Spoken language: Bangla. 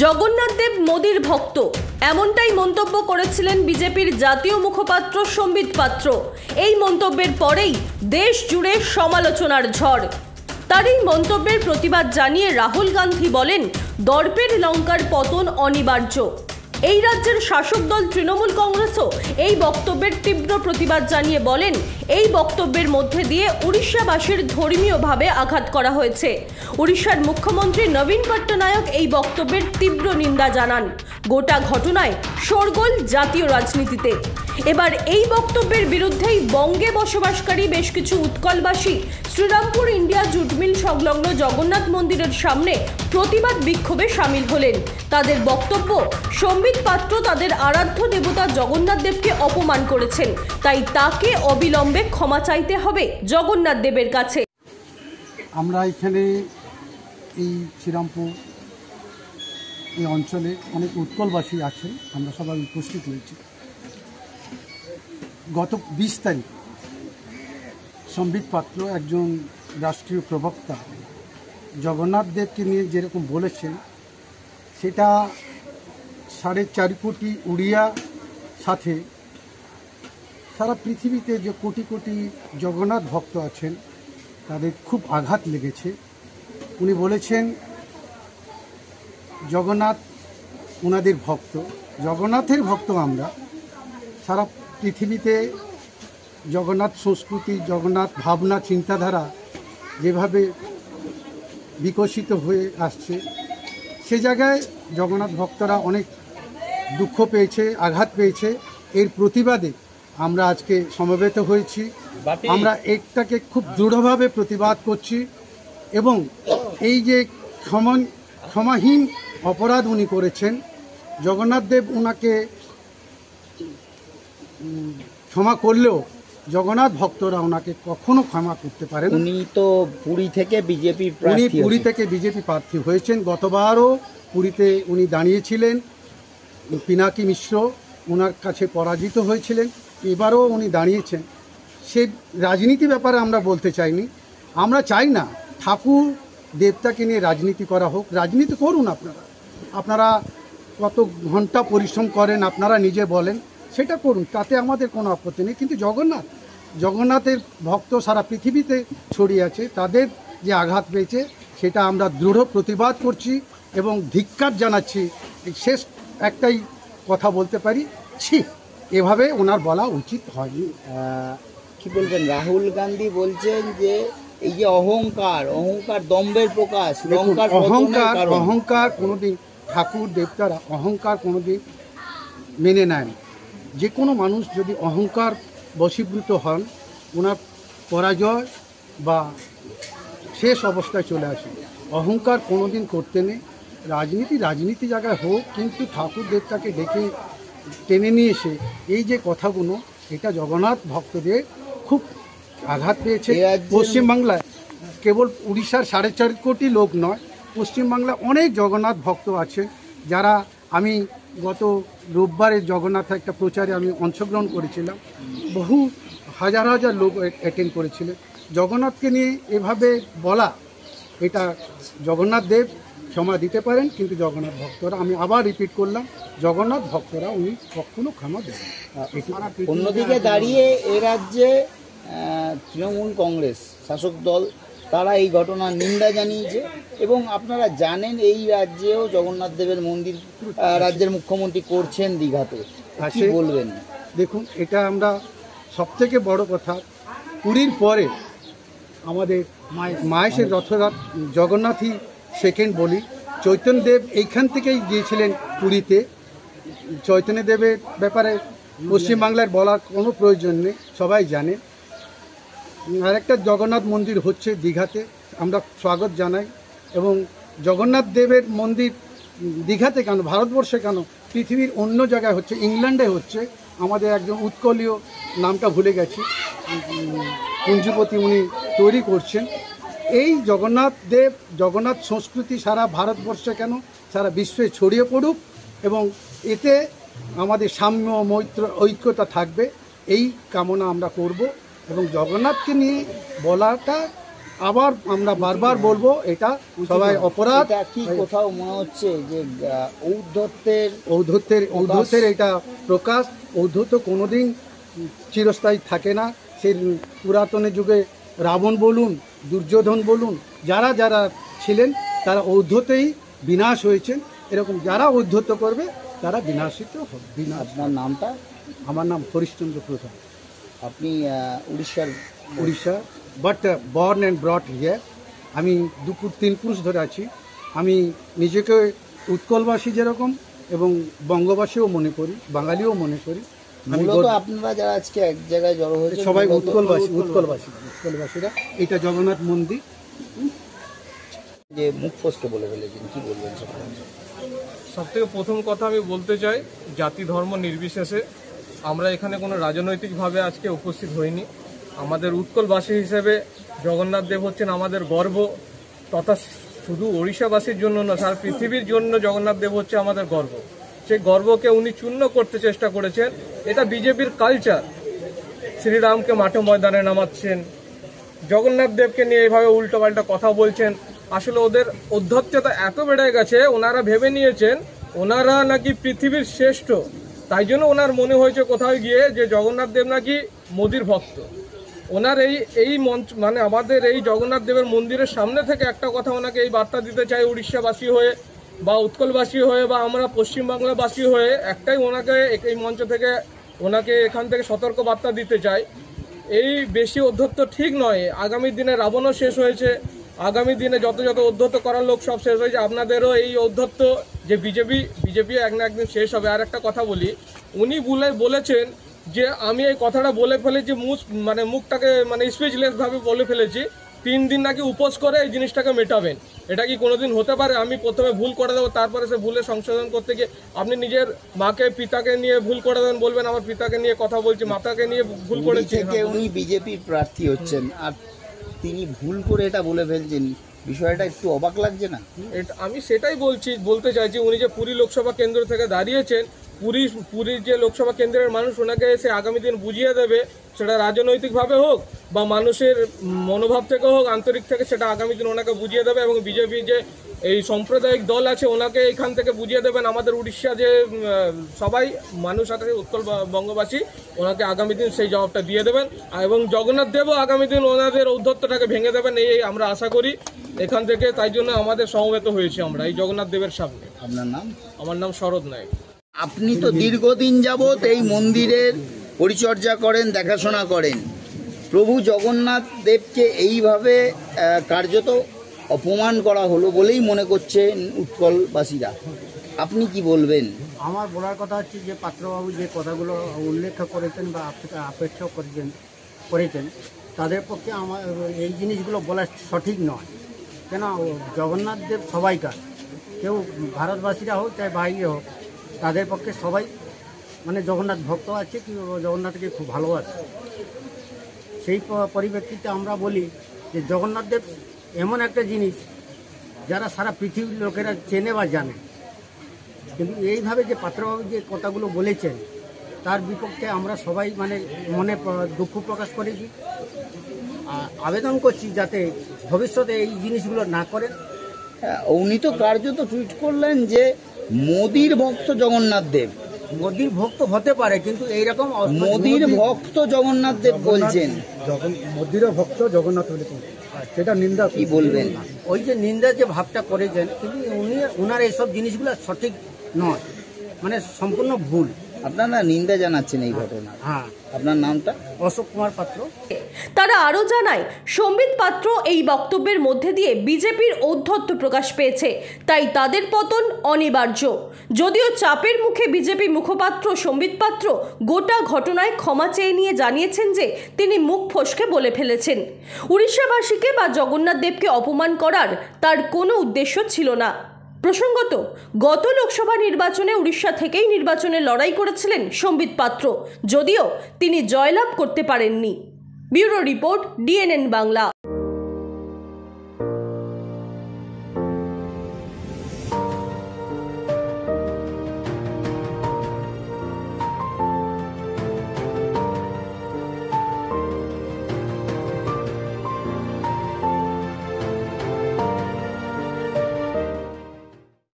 জগন্নাথ দেব মোদির ভক্ত, এমনটাই মন্তব্য করেছিলেন বিজেপির জাতীয় মুখপাত্র সম্বিত পাত্র। এই মন্তব্যের পরেই দেশ জুড়ে সমালোচনার ঝড়। তার এই মন্তব্যের প্রতিবাদ জানিয়ে রাহুল গান্ধী বলেন, দর্পের লঙ্কার পতন অনিবার্য। এই রাজ্যের শাসক দল তৃণমূল কংগ্রেসও এই বক্তব্যের তীব্র প্রতিবাদ জানিয়ে বলেন, এই বক্তব্যের মধ্যে দিয়ে উড়িষ্যাবাসীর ধর্মীয়ভাবে আঘাত করা হয়েছে। উড়িষ্যার মুখ্যমন্ত্রী নবীন পট্টনায়ক এই বক্তব্যের তীব্র নিন্দা জানান। গোটা ঘটনায় শোরগোল জাতীয় রাজনীতিতে। এবার এই বক্তব্যের বিরুদ্ধেই বঙ্গে বসবাসকারী বেশ কিছু উৎকলবাসী শ্রীরামপুর ইন্ডিয়া জুট মিল সংলগ্ন জগন্নাথ মন্দিরের সামনে প্রতিবাদ বিক্ষোভে সামিল হলেন। তাদের বক্তব্য, সম্বিত পাত্র তাদের আরাধ্য দেবতা জগন্নাথ দেবকে অপমান করেছেন, তাই তাকে অবিলম্বে ক্ষমা চাইতে হবে জগন্নাথ দেবের কাছে। আমরা এখানে এই শ্রীরামপুর এই অঞ্চলে অনেক উৎকলবাসী আছেন, আমরা সবাই উপস্থিত হয়েছি। গত 20 তারিখ সম্বিত পাত্র একজন রাষ্ট্রীয় প্রবক্তা জগন্নাথ দেবকে নিয়ে যেরকম বলেছেন, সেটা 4.5 কোটি উড়িয়া সাথে সারা পৃথিবীতে যে কোটি কোটি জগন্নাথ ভক্ত আছেন তাদের খুব আঘাত লেগেছে। উনি বলেছেন জগন্নাথ ওনাদের ভক্ত, জগন্নাথের ভক্ত আমরা। সারা পৃথিবীতে জগন্নাথ সংস্কৃতি, জগন্নাথ ভাবনা, চিন্তাধারা যেভাবে বিকশিত হয়ে আসছে, সে জায়গায় জগন্নাথ ভক্তরা অনেক দুঃখ পেয়েছে, আঘাত পেয়েছে। এর প্রতিবাদে আমরা আজকে সমবেত হয়েছি। আমরা এটাকে খুব দৃঢ়ভাবে প্রতিবাদ করছি এবং এই যে ক্ষমাহীন অপরাধ উনি করেছেন, জগন্নাথ দেব ওনাকে ক্ষমা করলেও জগন্নাথ ভক্তরা ওনাকে কখনো ক্ষমা করতে পারেন। উনি তো পুরী থেকে বিজেপি প্রার্থী হয়েছেন। গতবারও পুরীতে উনি দাঁড়িয়েছিলেন, পিনাকি মিশ্র ওনার কাছে পরাজিত হয়েছিলেন। এবারও উনি দাঁড়িয়েছেন। সে রাজনীতি ব্যাপারে আমরা বলতে চাইনি। আমরা চাই না ঠাকুর দেবতাকে নিয়ে রাজনীতি করা হোক। রাজনীতি করুন আপনারা কত ঘন্টা পরিশ্রম করেন আপনারা নিজে বলেন, সেটা করুন, তাতে আমাদের কোনো আপত্তি নেই। কিন্তু জগন্নাথের ভক্ত সারা পৃথিবীতে ছড়িয়ে আছে, তাদের যে আঘাত পেয়েছে সেটা আমরা দৃঢ় প্রতিবাদ করছি এবং ধিক্কার জানাচ্ছি। শেষ একটাই কথা বলতে পারি, ছি, এভাবে ওনার বলা উচিত হয়নি। কি বলবেন? রাহুল গান্ধী বলছেন যে এই যে অহংকার দম্ভের প্রকাশ, অহংকার কোনোদিন ঠাকুর দেবতারা অহংকার কোনোদিন মেনে নেন। যে কোনো মানুষ যদি অহংকার বশীভূত হন, ওনার পরাজয় বা শেষ অবস্থায় চলে আসে। অহংকার কোনোদিন করতে নেই। রাজনীতি জায়গায় হোক, কিন্তু ঠাকুর দেবতাকে ডেকে টেনে নিয়ে এসে এই যে কথাগুলো, এটা জগন্নাথ ভক্তদের খুব আঘাত পেয়েছে। পশ্চিমবাংলায় কেবল উড়িষ্যার 4.5 কোটি লোক নয়, পশ্চিমবাংলায় অনেক জগন্নাথ ভক্ত আছে যারা, আমি গত রোববারে জগন্নাথ একটা প্রচারে আমি অংশগ্রহণ করেছিলাম, বহু হাজার লোক অ্যাটেন্ড করেছিলেন। জগন্নাথকে নিয়ে এভাবে বলা, এটা জগন্নাথ দেব ক্ষমা দিতে পারেন, কিন্তু জগন্নাথ ভক্তরা, আমি আবার রিপিট করলাম, জগন্নাথ ভক্তরা উনি কখনো ক্ষমা দেবেন। অন্যদিকে দাঁড়িয়ে এ রাজ্যে তৃণমূল কংগ্রেস শাসক দল, তারা এই ঘটনার নিন্দা জানিয়েছে এবং আপনারা জানেন এই রাজ্যেও জগন্নাথ দেবের মন্দির রাজ্যের মুখ্যমন্ত্রী করছেন দীঘাতে। কি বলবেন? দেখুন, এটা আমরা সবথেকে বড় কথা, পুরীর পরে আমাদের মায়ের রথযাত্রা জগন্নাথই সেকেন্ড বলি। চৈতন্যদেব এইখান থেকেই গিয়েছিলেন পুরীতে। চৈতন্যদেবের ব্যাপারে পশ্চিমবাংলার বলার কোনো প্রয়োজন নেই, সবাই জানে। আরেকটা জগন্নাথ মন্দির হচ্ছে দীঘাতে, আমরা স্বাগত জানাই। এবং জগন্নাথ দেবের মন্দির দীঘাতে কেন, ভারতবর্ষে কেন, পৃথিবীর অন্য জায়গায় হচ্ছে, ইংল্যান্ডে হচ্ছে। আমাদের একজন উৎকলীয়, নামটা ভুলে গেছি, পুঞ্জিপতি, উনি তৈরি করছেন। এই জগন্নাথ দেব, জগন্নাথ সংস্কৃতি সারা ভারতবর্ষে কেন, সারা বিশ্বে ছড়িয়ে পড়ুক এবং এতে আমাদের সাম্য, মৈত্র, ঐক্যতা থাকবে, এই কামনা আমরা করব। এবং জগন্নাথকে নিয়ে বলাটা আবার আমরা বারবার বলবো এটা সবাই অপরাধ। এটা কি কোথাও মনে হচ্ছে যে ঔদ্ধত্যের এটা প্রকাশ। ঔদ্ধত্য কোনোদিন চিরস্থায়ী থাকে না। সেই পুরাতনের যুগে রাবণ বলুন, দুর্যোধন বলুন, যারা যারা ছিলেন তারা ঔদ্ধত্যেই বিনাশ হয়েছেন। এরকম যারা ঔদ্ধত্য করবে তারা বিনাশিত হবে। আপনার নামটা? আমার নাম হরিশ্চন্দ্র প্রধান। আপনি Orissa, but born and brought here. আমি 3 পুরুষ ধরে আছি। আমি নিজেকে উৎকলবাসী যেরকম এবং বঙ্গবাসীও মনে করি, বাঙালিও মনে করি। মূলত আপনারা যারা আজকে এক জায়গায় জড়ো হয়েছে সবাই উৎকলবাসীরা। এটা জগন্নাথ মন্দির। যে মুখ ফসকে বলে ফেলেছেন, কি বলবেন? সব থেকে প্রথম কথা আমি বলতে চাই, জাতি ধর্ম নির্বিশেষে আমরা এখানে কোনো রাজনৈতিকভাবে আজকে উপস্থিত হইনি। আমাদের উৎকলবাসী হিসেবে জগন্নাথ দেব হচ্ছেন আমাদের গর্ব, তথা শুধু ওড়িশাবাসীর জন্য না, সারা পৃথিবীর জন্য জগন্নাথ দেব হচ্ছে আমাদের গর্ব। সেই গর্বকে উনি চূর্ণ করতে চেষ্টা করেছেন। এটা বিজেপির কালচার। শ্রীরামকে মাঠে ময়দানে নামাচ্ছেন, জগন্নাথ দেবকে নিয়ে এইভাবে উল্টোপাল্টা কথা বলছেন। আসলে ওদের অধ্যক্ষতা এত বেড়ে গেছে, ওনারা ভেবে নিয়েছেন ওনারা নাকি পৃথিবীর শ্রেষ্ঠ। তাই জন্য ওনার মনে হয়েছে কোথাও গিয়ে যে জগন্নাথ দেব নাকি মোদির ভক্ত। ওনার এই মঞ্চ মানে আমাদের এই জগন্নাথ দেবের মন্দিরের সামনে থেকে একটা কথা ওনাকে এই বার্তা দিতে চাই, উড়িষ্যাবাসী হয়ে বা উৎকলবাসী হয়ে বা আমরা পশ্চিমবাংলাবাসী হয়ে, একটাই ওনাকে এই মঞ্চ থেকে ওনাকে এখান থেকে সতর্ক বার্তা দিতে চাই, এই বেশি অধ্যত্ত ঠিক নয়। আগামী দিনে রাবণও শেষ হয়েছে, আগামী দিনে যত অধ্যত্ত করার লোক সব শেষ হয়েছে। আপনাদেরও এই অধ্যত্ত যে বিজেপি এক না একদিন শেষ হবে। আর একটা কথা বলি, উনি বলেছেন যে আমি এই কথাটা বলে ফেলেছি, মুখটাকে স্পিচলেস ভাবে বলে ফেলেছি, 3 দিন নাকি উপোস করে এই জিনিসটাকে মেটাবেন। এটা কি কোনোদিন হতে পারে? আমি প্রথমে ভুল করে দেবো, তারপরে সে ভুলে সংশোধন করতে গিয়ে আপনি নিজের মাকে পিতাকে নিয়ে ভুল করে দেন, বলবেন আমার পিতাকে নিয়ে কথা বলছি, মাতাকে নিয়ে ভুল করেছি। উনি বিজেপির প্রার্থী হচ্ছেন আর তিনি ভুল করে এটা বলে ফেলছেন, বিষয়টা একটু অবাক লাগছে না? আমি সেটাই বলতে চাইছি, উনি যে পুরী লোকসভা কেন্দ্র থেকে দাঁড়িয়েছেন, পুরীর যে লোকসভা কেন্দ্রের মানুষ ওনাকে এসে আগামী দিন বুঝিয়ে দেবে, সেটা রাজনৈতিকভাবে হোক বা মানুষের মনোভাব থেকে হোক, আন্তরিক থেকে, সেটা আগামী দিন ওনাকে বুঝিয়ে দেবে। এবং বিজেপি যে এই সাম্প্রদায়িক দল আছে ওনাকে এখান থেকে বুঝিয়ে দেবেন। আমাদের উড়িষ্যা যে সবাই মানুষ আছে উৎকল বঙ্গবাসী, ওনাকে আগামী দিন সেই জবাবটা দিয়ে দেবেন। এবং জগন্নাথ দেবও আগামী দিন ওনাদের ঔদ্ধত্যটাকে ভেঙে দেবেন, এই আমরা আশা করি এখান থেকে। তাই জন্য আমাদের সমবেত হয়েছি আমরা এই জগন্নাথ দেবের সামনে। আপনার নাম? আমার নাম শরৎ নায়ক। আপনি তো দীর্ঘদিন যাবৎ এই মন্দিরের পরিচর্যা করেন, দেখাশোনা করেন। প্রভু জগন্নাথ দেবকে এইভাবে কার্যত অপমান করা হলো বলেই মনে করছেন উৎকলবাসীরা। আপনি কি বলবেন? আমার বলার কথা হচ্ছে যে পাত্রবাবু যে কথাগুলো উল্লেখ করেছেন বা আপেক্ষা করেছেন তাদের পক্ষে আমার এই জিনিসগুলো বলা সঠিক নয়। কেন, জগন্নাথ দেব সবাইকার, কেউ ভারতবাসীরা হোক চাই বাইরে হোক, তাদের পক্ষে সবাই জগন্নাথ ভক্ত আছে, কি জগন্নাথকে খুব ভালোবাসে। সেই পরিপ্রেক্ষিতে আমরা বলি যে জগন্নাথ দেব এমন একটা জিনিস যারা সারা পৃথিবীর লোকেরা চেনে বা জানে। কিন্তু এইভাবে যে পাত্রবাবু যে কথাগুলো বলেছেন তার বিপক্ষে আমরা সবাই মনে দুঃখ প্রকাশ করেছি। আবেদন করছি যাতে ভবিষ্যতে এই জিনিসগুলো না করেন। উনি তো কার্যত টুইট করলেন যে মোদির ভক্ত জগন্নাথ দেব। মোদির ভক্ত হতে পারে, কিন্তু এইরকম মোদির ভক্ত জগন্নাথ দেব বলছেন, মোদিরও ভক্ত জগন্নাথ বলেছেন, সেটা নিন্দা। কি বলবেন? ওই যে নিন্দা যে ভাবটা করেছেন, কিন্তু উনার এইসব জিনিসগুলো সঠিক নয়, সম্পূর্ণ ভুল। আপনারা নিন্দা জানাচ্ছেন এই ঘটনা। হ্যাঁ। আপনার নামটা? অশোক কুমার পাত্র। তারা আরও জানায়, সম্বিত পাত্র এই বক্তব্যের মধ্যে দিয়ে বিজেপির ঔদ্ধত্য প্রকাশ পেয়েছে, তাই তাদের পতন অনিবার্য। যদিও চাপের মুখে বিজেপি মুখপাত্র সম্বিত পাত্র গোটা ঘটনায় ক্ষমা চেয়ে নিয়ে জানিয়েছেন যে তিনি মুখ ফসকে বলে ফেলেছেন। উড়িষ্যাবাসীকে বা জগন্নাথ দেবকে অপমান করার তার কোনো উদ্দেশ্য ছিল না। প্রসঙ্গত, গত লোকসভা নির্বাচনে উড়িষ্যা থেকেই নির্বাচনে লড়াই করেছিলেন সম্বিত পাত্র, যদিও তিনি জয়লাভ করতে পারেননি। Bureau report, DNN Bangla.